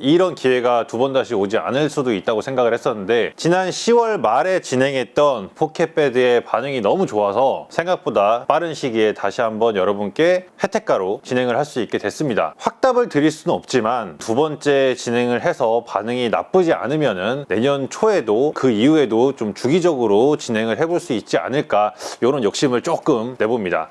이런 기회가 두 번 다시 오지 않을 수도 있다고 생각을 했었는데, 지난 10월 말에 진행했던 포켓배드의 반응이 너무 좋아서 생각보다 빠른 시기에 다시 한번 여러분께 혜택가로 진행을 할 수 있게 됐습니다. 확답을 드릴 수는 없지만 두 번째 진행을 해서 반응이 나쁘지 않으면은 내년 초에도 그 이후에도 좀 주기적으로 진행을 해볼 수 있지 않을까, 이런 욕심을 조금 내봅니다.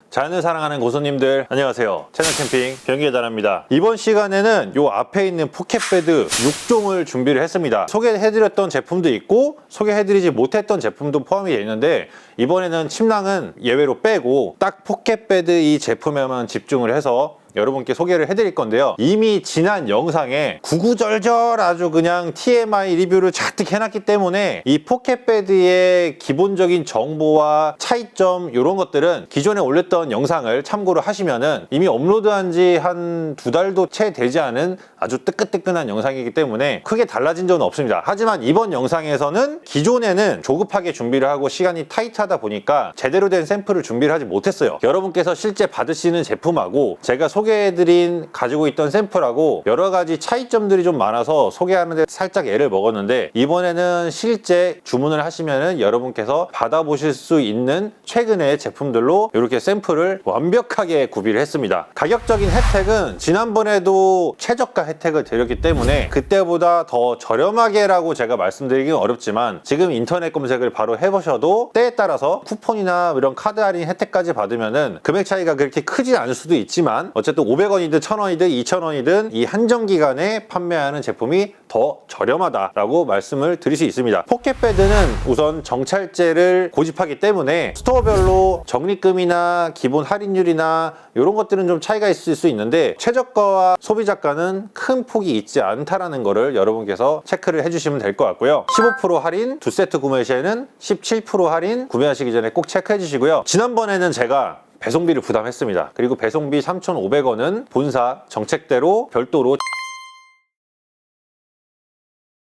자연을 사랑하는 고수님들 안녕하세요. 채널 캠핑 변기의달입니다. 이번 시간에는 요 앞에 있는 포켓배드 6종을 준비를 했습니다. 소개해드렸던 제품도 있고 소개해드리지 못했던 제품도 포함이 되어 있는데, 이번에는 침낭은 예외로 빼고 딱 포켓배드 이 제품에만 집중을 해서 여러분께 소개를 해드릴 건데요. 이미 지난 영상에 구구절절 아주 그냥 TMI 리뷰를 잔뜩 해놨기 때문에 이 포켓배드의 기본적인 정보와 차이점 이런 것들은 기존에 올렸던 영상을 참고로 하시면은 이미 업로드한 지 한 2달도 채 되지 않은 아주 뜨끈뜨끈한 영상이기 때문에 크게 달라진 점은 없습니다. 하지만 이번 영상에서는 기존에는 조급하게 준비를 하고 시간이 타이트하다 보니까 제대로 된 샘플을 준비를 하지 못했어요. 여러분께서 실제 받으시는 제품하고 제가 소개해드린 가지고 있던 샘플하고 여러 가지 차이점들이 좀 많아서 소개하는데 살짝 애를 먹었는데, 이번에는 실제 주문을 하시면은 여러분께서 받아보실 수 있는 최근의 제품들로 이렇게 샘플을 완벽하게 구비를 했습니다. 가격적인 혜택은 지난번에도 최저가 혜택을 드렸기 때문에 그때보다 더 저렴하게라고 제가 말씀드리기는 어렵지만, 지금 인터넷 검색을 바로 해보셔도 때에 따라서 쿠폰이나 이런 카드 할인 혜택까지 받으면은 금액 차이가 그렇게 크지 않을 수도 있지만, 어쨌든 500원이든 1000원이든 2000원이든 이 한정 기간에 판매하는 제품이 더 저렴하다라고 말씀을 드릴 수 있습니다. 포켓배드는 우선 정찰제를 고집하기 때문에 스토어별로 적립금이나 기본 할인율이나 이런 것들은 좀 차이가 있을 수 있는데, 최저가와 소비자가는 큰 폭이 있지 않다라는 거를 여러분께서 체크를 해주시면 될 것 같고요. 15% 할인, 2세트 구매 시에는 17% 할인 구매하시기 전에 꼭 체크해 주시고요. 지난번에는 제가 배송비를 부담했습니다. 그리고 배송비 3,500원은 본사 정책대로 별도로.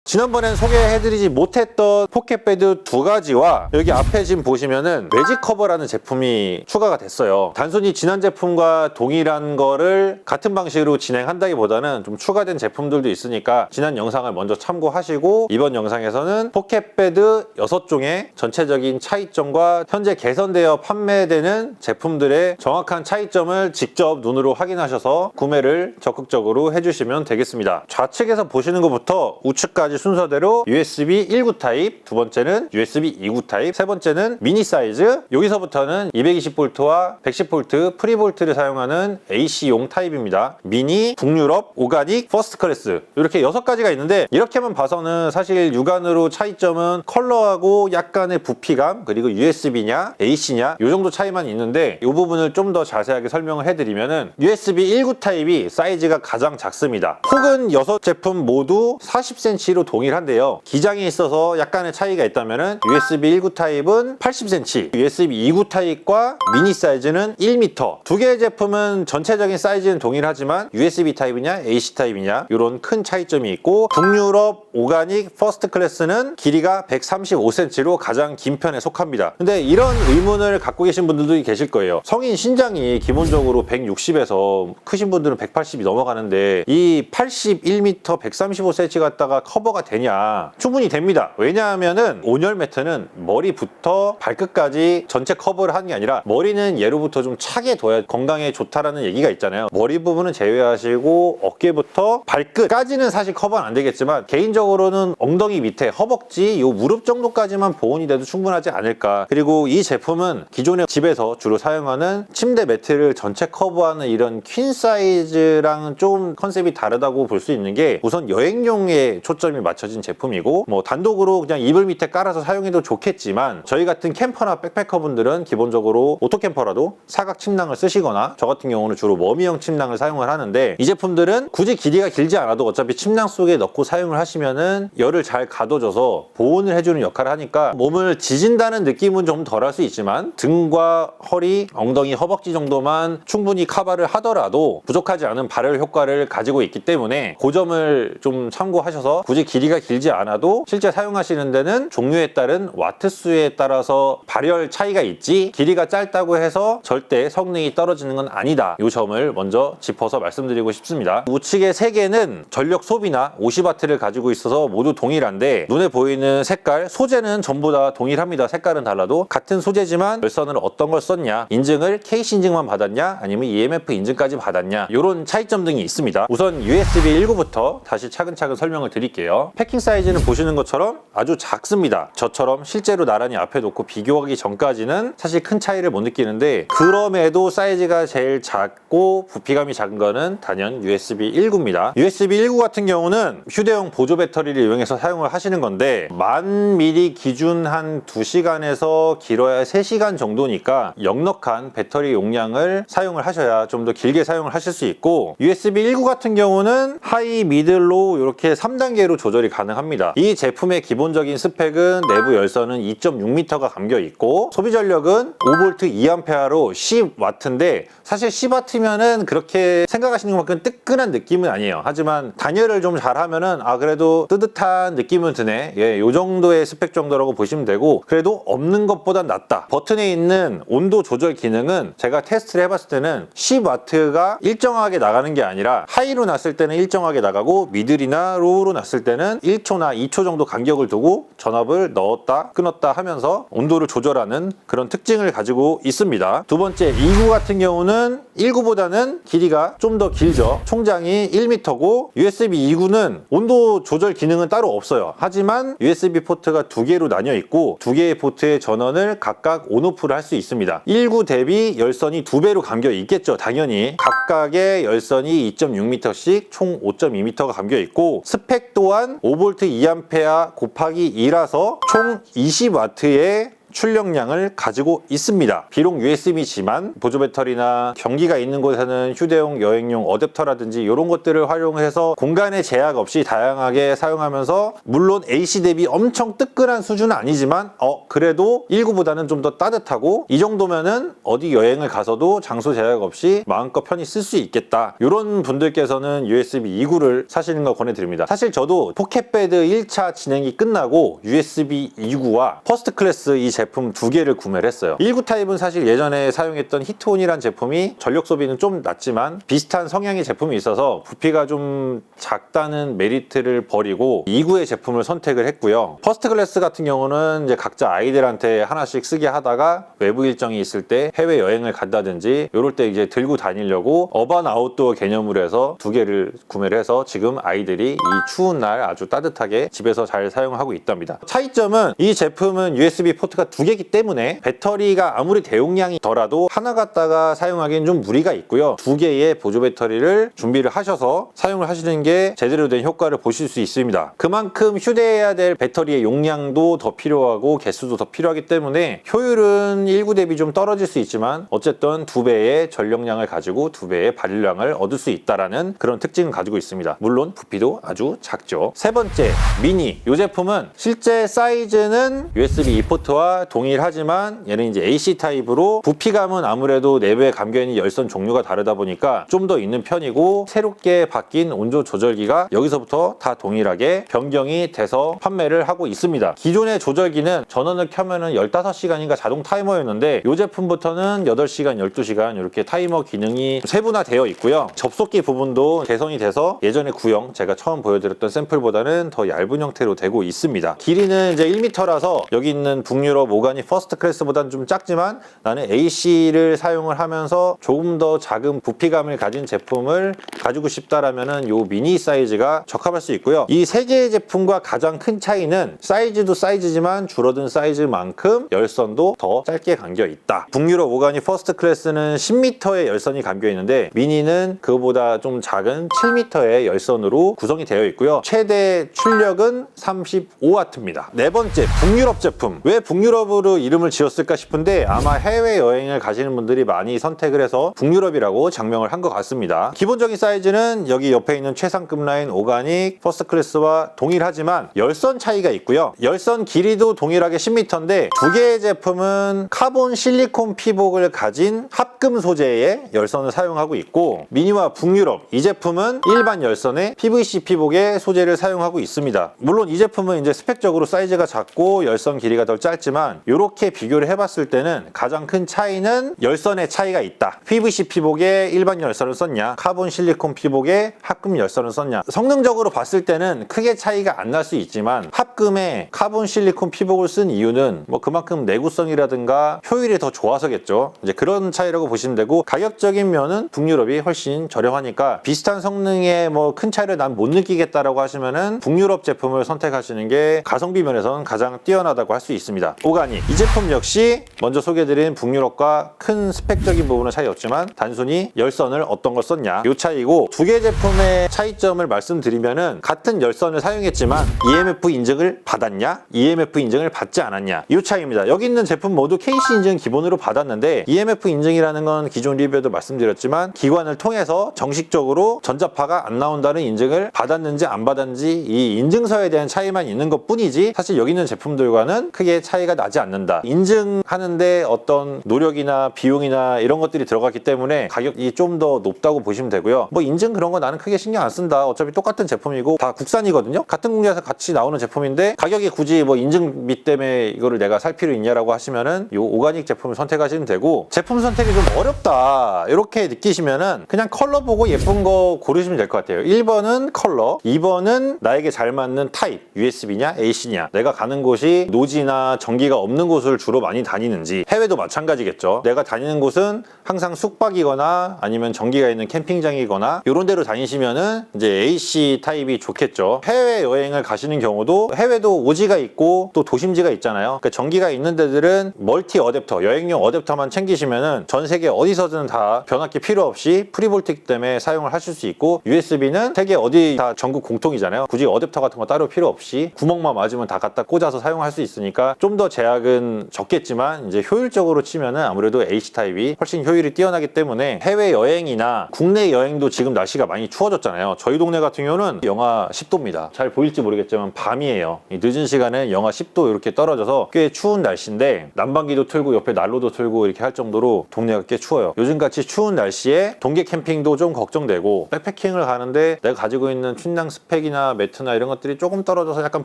지난번엔 소개해드리지 못했던 포켓배드 2가지와 여기 앞에 지금 보시면은 매직 커버라는 제품이 추가가 됐어요. 단순히 지난 제품과 동일한 거를 같은 방식으로 진행한다기보다는 좀 추가된 제품들도 있으니까 지난 영상을 먼저 참고하시고, 이번 영상에서는 포켓배드 6종의 전체적인 차이점과 현재 개선되어 판매되는 제품들의 정확한 차이점을 직접 눈으로 확인하셔서 구매를 적극적으로 해주시면 되겠습니다. 좌측에서 보시는 것부터 우측까지 순서대로 USB 1구 타입, 두 번째는 USB 2구 타입, 세 번째는 미니 사이즈, 여기서부터는 220V와 110V 프리볼트를 사용하는 AC용 타입입니다. 미니, 북유럽, 오가닉, 퍼스트 클래스, 이렇게 6가지가 있는데, 이렇게만 봐서는 사실 육안으로 차이점은 컬러하고 약간의 부피감, 그리고 USB냐 AC냐 이 정도 차이만 있는데, 이 부분을 좀 더 자세하게 설명을 해드리면은 USB 1구 타입이 사이즈가 가장 작습니다. 혹은 6제품 모두 40cm로 동일한데요. 기장에 있어서 약간의 차이가 있다면은 USB 1구 타입은 80cm, USB 2구 타입과 미니 사이즈는 1m. 두 개의 제품은 전체적인 사이즈는 동일하지만 USB 타입이냐 AC 타입이냐 이런 큰 차이점이 있고, 북유럽, 오가닉, 퍼스트 클래스는 길이가 135cm로 가장 긴 편에 속합니다. 근데 이런 의문을 갖고 계신 분들도 계실 거예요. 성인 신장이 기본적으로 160에서 크신 분들은 180이 넘어가는데 이 81m 135cm 갖다가 커버가 되냐? 충분히 됩니다. 왜냐하면은 온열 매트는 머리부터 발끝까지 전체 커버를 하는 게 아니라 머리는 예로부터 좀 차게 둬야 건강에 좋다라는 얘기가 있잖아요. 머리 부분은 제외하시고 어깨부터 발끝까지는 사실 커버는 안 되겠지만, 개인적으로는 엉덩이 밑에 허벅지 요 무릎 정도까지만 보온이 돼도 충분하지 않을까. 그리고 이 제품은 기존에 집에서 주로 사용하는 침대 매트를 전체 커버하는 이런 퀸 사이즈랑은 좀 컨셉이 다르다고 볼 수 있는 게, 우선 여행용에 초점이 맞춰진 제품이고, 뭐 단독으로 그냥 이불 밑에 깔아서 사용해도 좋겠지만, 저희 같은 캠퍼나 백패커 분들은 기본적으로 오토캠퍼라도 사각 침낭을 쓰시거나, 저 같은 경우는 주로 머미형 침낭을 사용을 하는데, 이 제품들은 굳이 길이가 길지 않아도 어차피 침낭 속에 넣고 사용을 하시면은 열을 잘 가둬줘서 보온을 해주는 역할을 하니까 몸을 지진다는 느낌은 좀 덜 할 수 있지만, 등과 허리, 엉덩이, 허벅지 정도만 충분히 커버를 하더라도 부족하지 않은 발열 효과를 가지고 있기 때문에 그 점을 좀 참고하셔서, 굳이 길이가 길지 않아도 실제 사용하시는 데는 종류에 따른 와트 수에 따라서 발열 차이가 있지 길이가 짧다고 해서 절대 성능이 떨어지는 건 아니다. 이 점을 먼저 짚어서 말씀드리고 싶습니다. 우측의 3개는 전력 소비나 50W를 가지고 있어서 모두 동일한데 눈에 보이는 색깔, 소재는 전부 다 동일합니다. 색깔은 달라도 같은 소재지만 열선을 어떤 걸 썼냐, 인증을 KC 인증만 받았냐 아니면 EMF 인증까지 받았냐 이런 차이점 등이 있습니다. 우선 USB 1구부터 다시 차근차근 설명을 드릴게요. 패킹 사이즈는 보시는 것처럼 아주 작습니다. 저처럼 실제로 나란히 앞에 놓고 비교하기 전까지는 사실 큰 차이를 못 느끼는데 그럼에도 사이즈가 제일 작고 부피감이 작은 거는 단연 USB 1구입니다. USB 1구 같은 경우는 휴대용 보조 배터리를 이용해서 사용을 하시는 건데 1000mAh 기준 한 2시간에서 길어야 3시간 정도니까 넉넉한 배터리 용량을 사용을 하셔야 좀 더 길게 사용을 하실 수 있고 USB 1구 같은 경우는 하이, 미들, 로우 이렇게 3단계로 조절이 가능합니다. 이 제품의 기본적인 스펙은 내부 열선은 2.6m가 감겨 있고 소비 전력은 5V 2A로 10W인데 사실 10W면은 그렇게 생각하시는 것만큼 뜨끈한 느낌은 아니에요. 하지만 단열을 좀 잘하면은 그래도 뜨뜻한 느낌은 드네. 예, 요 정도의 스펙 정도라고 보시면 되고 그래도 없는 것보단 낫다. 버튼에 있는 온도 조절 기능은 제가 테스트를 해봤을 때는 10W가 일정하게 나가는 게 아니라 하이로 놨을 때는 일정하게 나가고 미들이나 로우로 놨을 때는 1초나 2초 정도 간격을 두고 전압을 넣었다 끊었다 하면서 온도를 조절하는 그런 특징을 가지고 있습니다. 두 번째 2구 같은 경우는 1구보다는 길이가 좀 더 길죠. 총장이 1m고 USB 2구는 온도 조절 기능은 따로 없어요. 하지만 USB 포트가 2개로 나뉘어 있고 2개의 포트의 전원을 각각 온오프를 할 수 있습니다. 1구 대비 열선이 2배로 감겨 있겠죠. 당연히 각각의 열선이 2.6m씩 총 5.2m가 감겨 있고 스펙 또한 5V 2A 곱하기 2라서 총 20W의 출력량을 가지고 있습니다. 비록 USB지만 보조 배터리나 전기가 있는 곳에는 휴대용, 여행용 어댑터라든지 이런 것들을 활용해서 공간의 제약 없이 다양하게 사용하면서 물론 AC 대비 엄청 뜨끈한 수준은 아니지만 그래도 1구보다는 좀 더 따뜻하고 이 정도면은 어디 여행을 가서도 장소 제약 없이 마음껏 편히 쓸 수 있겠다. 이런 분들께서는 USB 2구를 사시는 걸 권해드립니다. 사실 저도 포켓배드 1차 진행이 끝나고 USB 2구와 퍼스트 클래스 이 제품 2개를 구매를 했어요. 1구 타입은 사실 예전에 사용했던 히트온이란 제품이 전력 소비는 좀 낮지만 비슷한 성향의 제품이 있어서 부피가 좀 작다는 메리트를 버리고 2구의 제품을 선택을 했고요. 퍼스트 클래스 같은 경우는 이제 각자 아이들한테 하나씩 쓰게 하다가 외부 일정이 있을 때 해외 여행을 간다든지 이럴 때 이제 들고 다니려고 어반 아웃도어 개념으로 해서 2개를 구매를 해서 지금 아이들이 이 추운 날 아주 따뜻하게 집에서 잘 사용하고 있답니다. 차이점은 이 제품은 USB 포트가 2개이기 때문에 배터리가 아무리 대용량이 더라도 하나 갖다가 사용하기엔 좀 무리가 있고요. 2개의 보조 배터리를 준비를 하셔서 사용을 하시는 게 제대로 된 효과를 보실 수 있습니다. 그만큼 휴대해야 될 배터리의 용량도 더 필요하고 개수도 더 필요하기 때문에 효율은 1구 대비 좀 떨어질 수 있지만 어쨌든 2배의 전력량을 가지고 2배의 발열량을 얻을 수 있다라는 그런 특징을 가지고 있습니다. 물론 부피도 아주 작죠. 세 번째, 미니. 이 제품은 실제 사이즈는 USB 2포트와 동일하지만 얘는 이제 AC 타입으로 부피감은 아무래도 내부에 감겨있는 열선 종류가 다르다 보니까 좀 더 있는 편이고 새롭게 바뀐 온도 조절기가 여기서부터 다 동일하게 변경이 돼서 판매를 하고 있습니다. 기존의 조절기는 전원을 켜면은 15시간인가 자동 타이머였는데 이 제품부터는 8시간, 12시간 이렇게 타이머 기능이 세분화되어 있고요. 접속기 부분도 개선이 돼서 예전의 구형 제가 처음 보여드렸던 샘플보다는 더 얇은 형태로 되고 있습니다. 길이는 이제 1m라서 여기 있는 북유럽 오가니 퍼스트 클래스보다는 좀 작지만 나는 AC를 사용을 하면서 조금 더 작은 부피감을 가진 제품을 가지고 싶다라면은 요 미니 사이즈가 적합할 수 있고요. 이 세 개의 제품과 가장 큰 차이는 사이즈도 사이즈지만 줄어든 사이즈만큼 열선도 더 짧게 감겨 있다. 북유럽 오가니 퍼스트 클래스는 10m의 열선이 감겨 있는데 미니는 그보다 좀 작은 7m의 열선으로 구성이 되어 있고요. 최대 출력은 35W입니다. 네 번째, 북유럽 제품. 왜 북유럽 북유럽으로 이름을 지었을까 싶은데 아마 해외여행을 가시는 분들이 많이 선택을 해서 북유럽이라고 장명을 한 것 같습니다. 기본적인 사이즈는 여기 옆에 있는 최상급 라인 오가닉 퍼스트 클래스와 동일하지만 열선 차이가 있고요. 열선 길이도 동일하게 10m인데 두 개의 제품은 카본 실리콘 피복을 가진 합금 소재의 열선을 사용하고 있고, 미니와 북유럽 이 제품은 일반 열선에 PVC 피복의 소재를 사용하고 있습니다. 물론 이 제품은 이제 스펙적으로 사이즈가 작고 열선 길이가 더 짧지만 이렇게 비교를 해봤을 때는 가장 큰 차이는 열선의 차이가 있다. PVC 피복에 일반 열선을 썼냐, 카본 실리콘 피복에 합금 열선을 썼냐. 성능적으로 봤을 때는 크게 차이가 안 날 수 있지만 합금에 카본 실리콘 피복을 쓴 이유는 뭐 그만큼 내구성이라든가 효율이 더 좋아서겠죠. 이제 그런 차이라고 보시면 되고, 가격적인 면은 북유럽이 훨씬 저렴하니까 비슷한 성능에 뭐 큰 차이를 난 못 느끼겠다라고 하시면은 북유럽 제품을 선택하시는 게 가성비 면에서는 가장 뛰어나다고 할 수 있습니다. 오가닉 이 제품 역시 먼저 소개해드린 북유럽과 큰 스펙적인 부분은 차이 없지만 단순히 열선을 어떤 걸 썼냐 이 차이고, 두 개 제품의 차이점을 말씀드리면은 같은 열선을 사용했지만 EMF 인증을 받았냐, EMF 인증을 받지 않았냐 이 차이입니다. 여기 있는 제품 모두 KC 인증 기본으로 받았는데 EMF 인증이라는 건 기존 리뷰에도 말씀드렸지만 기관을 통해서 정식적으로 전자파가 안 나온다는 인증을 받았는지 안 받았는지 이 인증서에 대한 차이만 있는 것 뿐이지 사실 여기 있는 제품들과는 크게 차이가 나지 않는다. 인증하는데 어떤 노력이나 비용이나 이런 것들이 들어갔기 때문에 가격이 좀 더 높다고 보시면 되고요. 뭐 인증 그런 거 나는 크게 신경 안 쓴다. 어차피 똑같은 제품이고 다 국산이거든요. 같은 국내에서 같이 나오는 제품인데 가격이 굳이 뭐 인증비 때문에 이거를 내가 살 필요 있냐라고 하시면은 이 오가닉 제품을 선택하시면 되고, 제품 선택이 좀 어렵다 이렇게 느끼시면은 그냥 컬러 보고 예쁜 거 고르시면 될 것 같아요. 1번은 컬러, 2번은 나에게 잘 맞는 타입, USB냐 AC냐, 내가 가는 곳이 노지나 전기가 없는 곳을 주로 많이 다니는지, 해외도 마찬가지겠죠. 내가 다니는 곳은 항상 숙박이거나 아니면 전기가 있는 캠핑장이거나 이런 데로 다니시면은 이제 AC 타입이 좋겠죠. 해외 여행을 가시는 경우도 해외도 오지가 있고 또 도심지가 있잖아요. 그러니까 전기가 있는 데들은 멀티 어댑터, 여행용 어댑터만 챙기시면은 전 세계 어디서든 다 변압기 필요 없이 프리볼틱 때문에 사용을 하실 수 있고, USB는 세계 어디 다 전국 공통이잖아요. 굳이 어댑터 같은 거 따로 필요 없이 구멍만 맞으면 다 갖다 꽂아서 사용할 수 있으니까 좀 더 제약은 적겠지만 이제 효율적으로 치면은 아무래도 AC 타입이 훨씬 효율이 뛰어나기 때문에 해외 여행이나 국내 여행도 지금 날씨가 많이 추워졌잖아요. 저희 동네 같은 경우는 영하 10도입니다. 잘 보일지 모르겠지만 밤이에요. 이 늦은 시간에 영하 10도 이렇게 떨어져서 꽤 추운 날씨인데 난방기도 틀고 옆에 난로도 틀고 이렇게 할 정도로 동네가 꽤 추워요. 요즘같이 추운 날씨에 동계 캠핑도 좀 걱정되고, 백패킹을 가는데 내가 가지고 있는 침낭 스펙이나 매트나 이런 것들이 조금 떨어져서 약간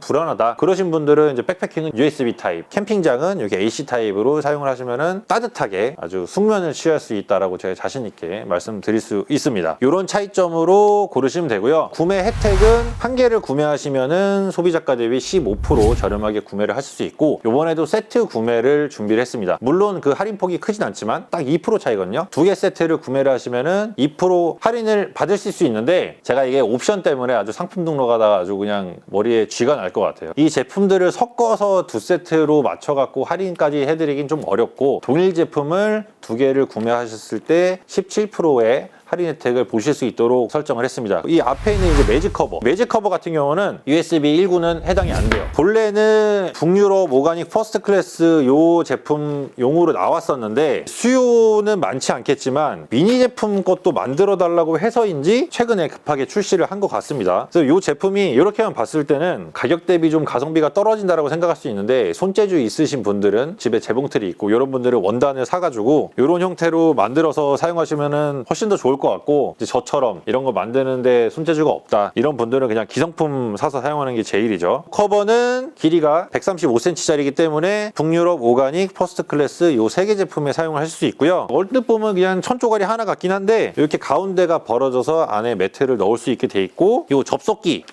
불안하다 그러신 분들은 이제 백패킹은 USB 타입, 캠핑장은 이렇게 AC 타입으로 사용을 하시면은 따뜻하게 아주 숙면을 취할 수 있다라고 제가 자신 있게 말씀드릴 수 있습니다. 이런 차이점으로 고르시면 되고요. 구매 혜택은 한 개를 구매하시면은 소비자가 대비 15% 저렴하게 구매를 하실 수 있고, 이번에도 세트 구매를 준비를 했습니다. 물론 그 할인폭이 크진 않지만 딱 2% 차이거든요. 두 개 세트를 구매를 하시면은 2% 할인을 받으실 수 있는데, 제가 이게 옵션 때문에 아주 상품 등록하다가 아주 그냥 머리에 쥐가 날 것 같아요. 이 제품들을 섞어서 두 세트로 맞춰갖고 할인까지 해드리긴 좀 어렵고, 동일 제품을 두 개를 구매하셨을 때 17%의 할인 혜택을 보실 수 있도록 설정을 했습니다. 이 앞에 있는 이제 매직 커버, 매직 커버 같은 경우는 USB 1구는 해당이 안 돼요. 본래는 북유럽 오가닉 퍼스트 클래스 요 제품 용으로 나왔었는데 수요는 많지 않겠지만 미니 제품 것도 만들어 달라고 해서인지 최근에 급하게 출시를 한 것 같습니다. 그래서 이 제품이 이렇게만 봤을 때는 가격 대비 좀 가성비가 떨어진다라고 생각할 수 있는데, 손재주 있으신 분들은 집에 재봉틀이 있고 이런 분들은 원단을 사가지고 이런 형태로 만들어서 사용하시면은 훨씬 더 좋을 것 같고, 이제 저처럼 이런 거 만드는데 손재주가 없다 이런 분들은 그냥 기성품 사서 사용하는 게 제일이죠. 커버는 길이가 135cm짜리이기 때문에 북유럽 오가닉 퍼스트 클래스 요 세 개 제품에 사용을 하실 수 있고요. 얼핏 보면 그냥 천조가리 하나 같긴 한데 이렇게 가운데가 벌어져서 안에 매트를 넣을 수 있게 돼 있고, 요 접속기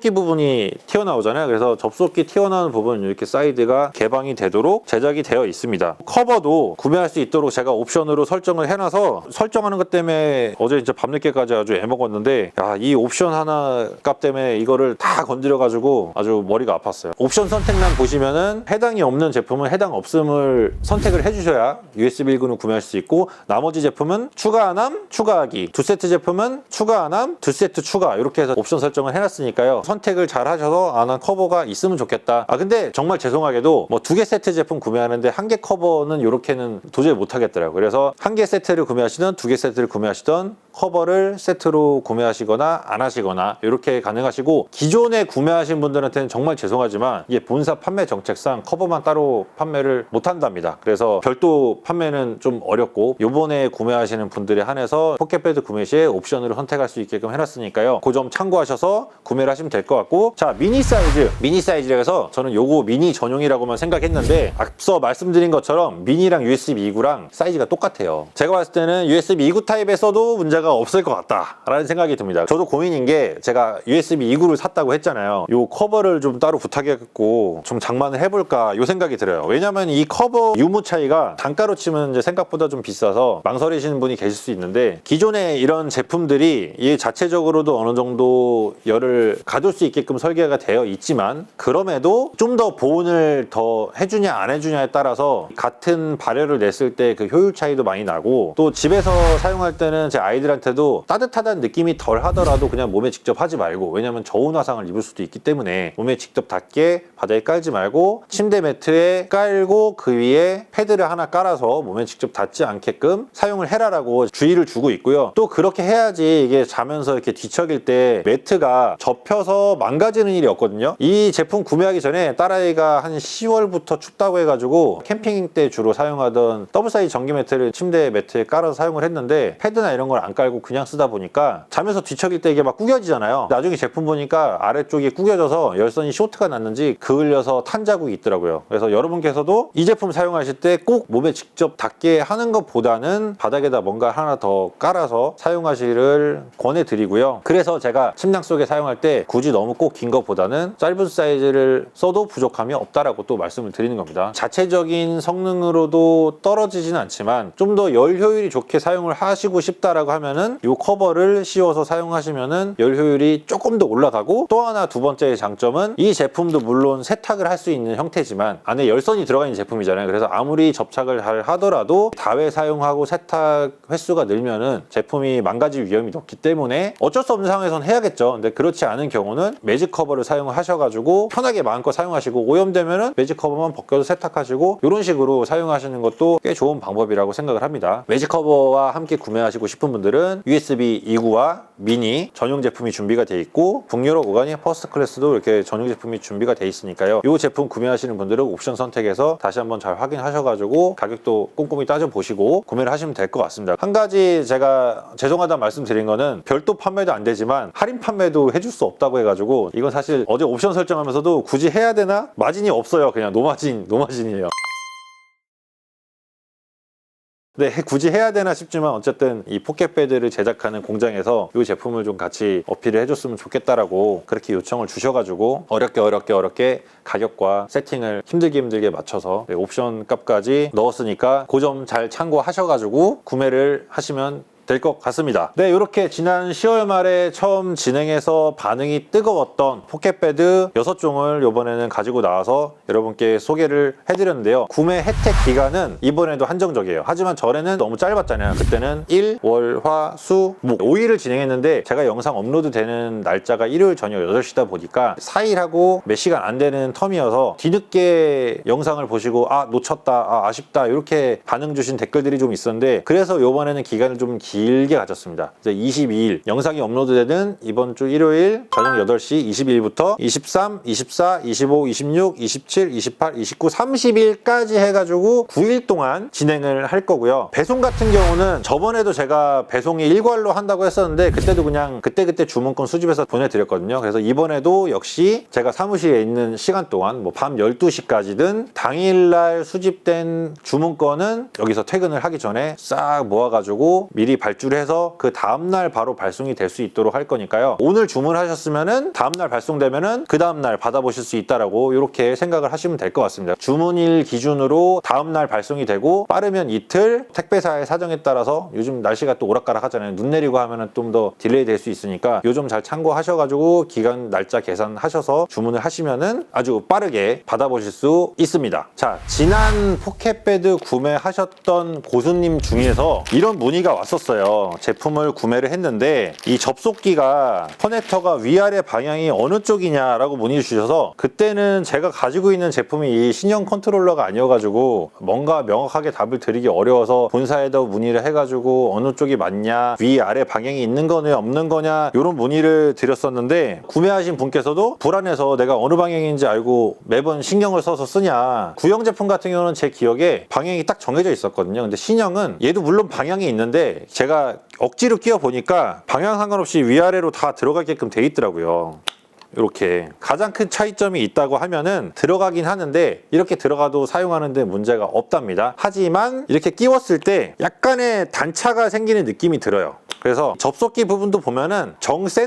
부분이 튀어나오잖아요. 그래서 접속기 튀어나오는 부분 이렇게 사이드가 개방이 되도록 제작이 되어 있습니다. 커버도 구매할 수 있도록 제가 옵션으로 설정을 해놔서 설정하는 것 때문에 어제 진짜 밤늦게까지 아주 애먹었는데 야, 이 옵션 하나 값 때문에 이거를 다 건드려가지고 아주 머리가 아팠어요. 옵션 선택란 보시면은 해당이 없는 제품은 해당 없음을 선택을 해주셔야 USB 1구는 구매할 수 있고, 나머지 제품은 추가 안함, 추가하기, 두 세트 제품은 추가 안함, 두 세트 추가, 이렇게 해서 옵션 설정을 해놨으니까요. 선택을 잘 하셔서 난 커버가 있으면 좋겠다. 근데 정말 죄송하게도 뭐 2개 세트 제품 구매하는데 1개 커버는 이렇게는 도저히 못 하겠더라고요. 그래서 1개 세트를 구매하시든 2개 세트를 구매하시던 커버를 세트로 구매하시거나 안 하시거나 이렇게 가능하시고, 기존에 구매하신 분들한테는 정말 죄송하지만 이게 본사 판매 정책상 커버만 따로 판매를 못 한답니다. 그래서 별도 판매는 좀 어렵고, 요번에 구매하시는 분들에 한해서 포켓패드 구매 시에 옵션으로 선택할 수 있게끔 해놨으니까요. 그 점 참고하셔서 구매를 하시면 될 것 같고, 자, 미니 사이즈라 해서 저는 요거 미니 전용이라고만 생각했는데 앞서 말씀드린 것처럼 미니랑 USB 2구랑 사이즈가 똑같아요. 제가 봤을 때는 USB 2구 타입에 써도 문제가 없을 것 같다라는 생각이 듭니다. 저도 고민인 게, 제가 USB 2구를 샀다고 했잖아요. 요 커버를 좀 따로 부탁해갖고 좀 장만을 해볼까 요 생각이 들어요. 왜냐면 이 커버 유무 차이가 단가로 치면 이제 생각보다 좀 비싸서 망설이시는 분이 계실 수 있는데, 기존에 이런 제품들이 이 자체적으로도 어느 정도 열을 가둘 수 있게끔 설계가 되어 있지만, 그럼에도 좀 더 보온을 더 해주냐 안 해주냐에 따라서 같은 발열을 냈을 때 그 효율 차이도 많이 나고, 또 집에서 사용할 때는 제 아이들한테도 따뜻하다는 느낌이 덜 하더라도 그냥 몸에 직접 하지 말고, 왜냐면 저온 화상을 입을 수도 있기 때문에 몸에 직접 닿게 바닥에 깔지 말고 침대 매트에 깔고 그 위에 패드를 하나 깔아서 몸에 직접 닿지 않게끔 사용을 해라라고 주의를 주고 있고요. 또 그렇게 해야지 이게 자면서 이렇게 뒤척일 때 매트가 접혀서 망가지는 일이 없거든요. 이 제품 구매하기 전에 딸아이가 한 10월부터 춥다고 해가지고 캠핑 때 주로 사용하던 더블 사이즈 전기 매트를 침대 매트에 깔아서 사용을 했는데, 패드나 이런 걸 안 깔고 그냥 쓰다 보니까 자면서 뒤척일 때 이게 막 구겨지잖아요. 나중에 제품 보니까 아래쪽이 구겨져서 열선이 쇼트가 났는지 그을려서 탄 자국이 있더라고요. 그래서 여러분께서도 이 제품 사용하실 때 꼭 몸에 직접 닿게 하는 것보다는 바닥에다 뭔가 하나 더 깔아서 사용하시를 권해드리고요. 그래서 제가 침낭 속에 사용할 때 굳이 너무 꼭 긴 것보다는 짧은 사이즈를 써도 부족함이 없다라고 또 말씀을 드리는 겁니다. 자체적인 성능으로도 떨어지진 않지만 좀 더 열 효율이 좋게 사용을 하시고 싶다라고 하면은 이 커버를 씌워서 사용하시면은 열 효율이 조금 더 올라가고, 또 하나 두 번째의 장점은 이 제품도 물론 세탁을 할 수 있는 형태지만 안에 열선이 들어가 있는 제품이잖아요. 그래서 아무리 접착을 잘 하더라도 다회 사용하고 세탁 횟수가 늘면은 제품이 망가질 위험이 높기 때문에 어쩔 수 없는 상황에서는 해야겠죠. 근데 그렇지 않은 경우는 매직 커버를 사용하셔가지고 편하게 마음껏 사용하시고, 오염되면은 매직 커버만 벗겨서 세탁하시고, 이런 식으로 사용하시는 것도 꽤 좋은 방법이라고 생각을 합니다. 매직 커버와 함께 구매하시고 싶은 분들은 USB 2구와 미니 전용 제품이 준비가 돼 있고, 북유럽 오가닉 퍼스트 클래스도 이렇게 전용 제품이 준비가 돼 있으니까요. 이 제품 구매하시는 분들은 옵션 선택해서 다시 한번 잘 확인하셔가지고 가격도 꼼꼼히 따져보시고 구매를 하시면 될 것 같습니다. 한 가지 제가 죄송하다는 말씀 드린 거는, 별도 판매도 안 되지만 할인 판매도 해줄 수 없다고 해가지고, 이건 사실 어제 옵션 설정하면서도 굳이 해야 되나? 마진이 없어요. 그냥 노마진이에요. 네, 굳이 해야 되나 싶지만 어쨌든 이 포켓패드를 제작하는 공장에서 이 제품을 좀 같이 어필을 해줬으면 좋겠다라고 그렇게 요청을 주셔가지고 어렵게 가격과 세팅을 힘들게 맞춰서 옵션 값까지 넣었으니까 그 점 잘 참고하셔가지고 구매를 하시면 될 것 같습니다. 네, 이렇게 지난 10월 말에 처음 진행해서 반응이 뜨거웠던 포켓패드 6종을 이번에는 가지고 나와서 여러분께 소개를 해드렸는데요. 구매 혜택 기간은 이번에도 한정적이에요. 하지만 전에는 너무 짧았잖아요. 그때는 1, 월, 화, 수, 목 5일을 진행했는데, 제가 영상 업로드 되는 날짜가 일요일 저녁 8시다 보니까 4일하고 몇 시간 안 되는 텀이어서 뒤늦게 영상을 보시고 놓쳤다, 아쉽다 이렇게 반응 주신 댓글들이 좀 있었는데, 그래서 이번에는 기간을 좀 길게 가졌습니다. 이제 22일 영상이 업로드되는 이번 주 일요일 저녁 8시 22일부터 23, 24, 25, 26, 27, 28, 29, 30일까지 해가지고 9일 동안 진행을 할 거고요. 배송 같은 경우는 저번에도 제가 배송이 일괄로 한다고 했었는데, 그때도 그냥 그때 주문권 수집해서 보내드렸거든요. 그래서 이번에도 역시 제가 사무실에 있는 시간 동안 밤 12시까지든 당일날 수집된 주문권은 여기서 퇴근을 하기 전에 싹 모아가지고 미리 발주를 해서 그 다음날 바로 발송이 될 수 있도록 할 거니까요. 오늘 주문하셨으면은 다음날 발송되면은 그 다음날 받아보실 수 있다라고 이렇게 생각을 하시면 될 것 같습니다. 주문일 기준으로 다음날 발송이 되고 빠르면 이틀, 택배사의 사정에 따라서 요즘 날씨가 또 오락가락 하잖아요. 눈 내리고 하면은 좀 더 딜레이 될 수 있으니까 요 점 잘 참고하셔가지고 기간 날짜 계산하셔서 주문을 하시면은 아주 빠르게 받아보실 수 있습니다. 자, 지난 포켓베드 구매하셨던 고수님 중에서 이런 문의가 왔었어요. 제품을 구매를 했는데 이 접속기가 커넥터가 위아래 방향이 어느 쪽이냐라고 문의 주셔서 그때는 제가 가지고 있는 제품이 이 신형 컨트롤러가 아니어가지고 뭔가 명확하게 답을 드리기 어려워서 본사에다 문의를 해가지고 어느 쪽이 맞냐, 위아래 방향이 있는 거냐 없는 거냐 이런 문의를 드렸었는데 구매하신 분께서도 불안해서 내가 어느 방향인지 알고 매번 신경을 써서 쓰냐. 구형 제품 같은 경우는 제 기억에 방향이 딱 정해져 있었거든요. 근데 신형은 얘도 물론 방향이 있는데 제가 억지로 끼워 보니까 방향 상관없이 위아래로 다 들어가게끔 돼 있더라고요. 이렇게 가장 큰 차이점이 있다고 하면은 들어가긴 하는데 이렇게 들어가도 사용하는데 문제가 없답니다. 하지만 이렇게 끼웠을 때 약간의 단차가 생기는 느낌이 들어요. 그래서 접속기 부분도 보면은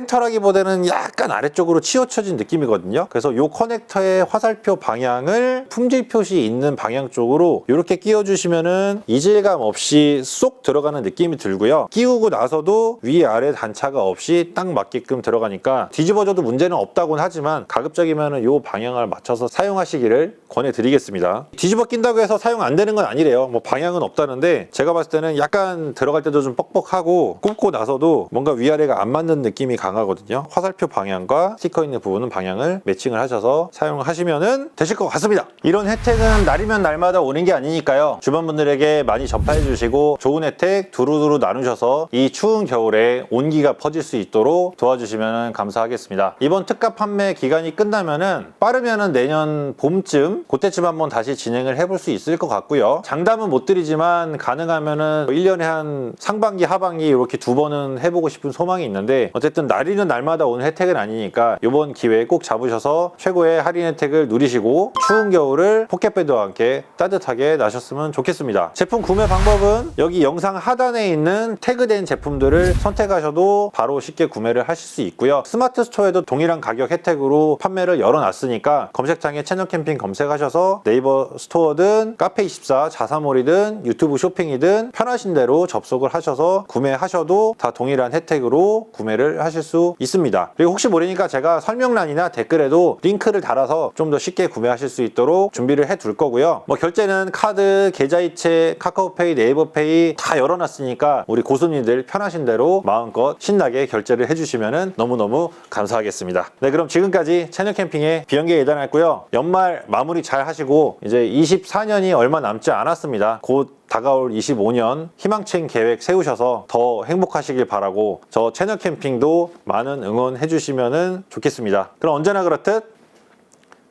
정센터라기보다는 약간 아래쪽으로 치우쳐진 느낌이거든요. 그래서 이 커넥터의 화살표 방향을 품질 표시 있는 방향 쪽으로 이렇게 끼워주시면은 이질감 없이 쏙 들어가는 느낌이 들고요. 끼우고 나서도 위아래 단차가 없이 딱 맞게끔 들어가니까 뒤집어져도 문제는 없다고는 하지만 가급적이면은 이 방향을 맞춰서 사용하시기를 권해드리겠습니다. 뒤집어 낀다고 해서 사용 안 되는 건 아니래요. 뭐 방향은 없다는데 제가 봤을 때는 약간 들어갈 때도 좀 뻑뻑하고 굽고 나서도 뭔가 위아래가 안 맞는 느낌이 강하거든요. 화살표 방향과 스티커 있는 부분은 방향을 매칭을 하셔서 사용하시면 되실 것 같습니다. 이런 혜택은 날이면 날마다 오는 게 아니니까요. 주변 분들에게 많이 전파해 주시고 좋은 혜택 두루두루 나누셔서 이 추운 겨울에 온기가 퍼질 수 있도록 도와주시면 감사하겠습니다. 이번 특가 판매 기간이 끝나면은 빠르면은 내년 봄쯤 그때쯤 한번 다시 진행을 해볼 수 있을 것 같고요. 장담은 못 드리지만 가능하면은 1년에 한 상반기 하반기 이렇게 두 번은 해보고 싶은 소망이 있는데 어쨌든 날이는 날마다 오는 혜택은 아니니까 이번 기회에 꼭 잡으셔서 최고의 할인 혜택을 누리시고 추운 겨울을 포켓베드와 함께 따뜻하게 나셨으면 좋겠습니다. 제품 구매 방법은 여기 영상 하단에 있는 태그된 제품들을 선택하셔도 바로 쉽게 구매를 하실 수 있고요. 스마트 스토어에도 동일한 가격 혜택으로 판매를 열어놨으니까 검색창에 채널 캠핑 검색하셔서 네이버 스토어든 카페24 자사몰이든 유튜브 쇼핑이든 편하신 대로 접속을 하셔서 구매하셔도 다 동일한 혜택으로 구매를 하실 수 있습니다. 그리고 혹시 모르니까 제가 설명란이나 댓글에도 링크를 달아서 좀 더 쉽게 구매하실 수 있도록 준비를 해 둘 거고요. 뭐 결제는 카드, 계좌이체, 카카오페이, 네이버페이 다 열어놨으니까 우리 고수님들 편하신 대로 마음껏 신나게 결제를 해주시면 너무너무 감사하겠습니다. 네, 그럼 지금까지 채널 캠핑의 비영계 예단했고요. 연말 마무리 잘 하시고 이제 24년이 얼마 남지 않았습니다. 곧 다가올 25년 희망층 계획 세우셔서 더 행복하시길 바라고 저 채널 캠핑도 많은 응원해 주시면 좋겠습니다. 그럼 언제나 그렇듯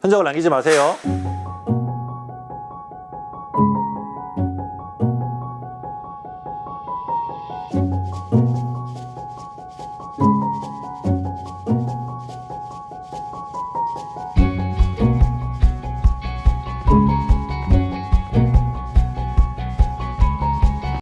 흔적을 남기지 마세요.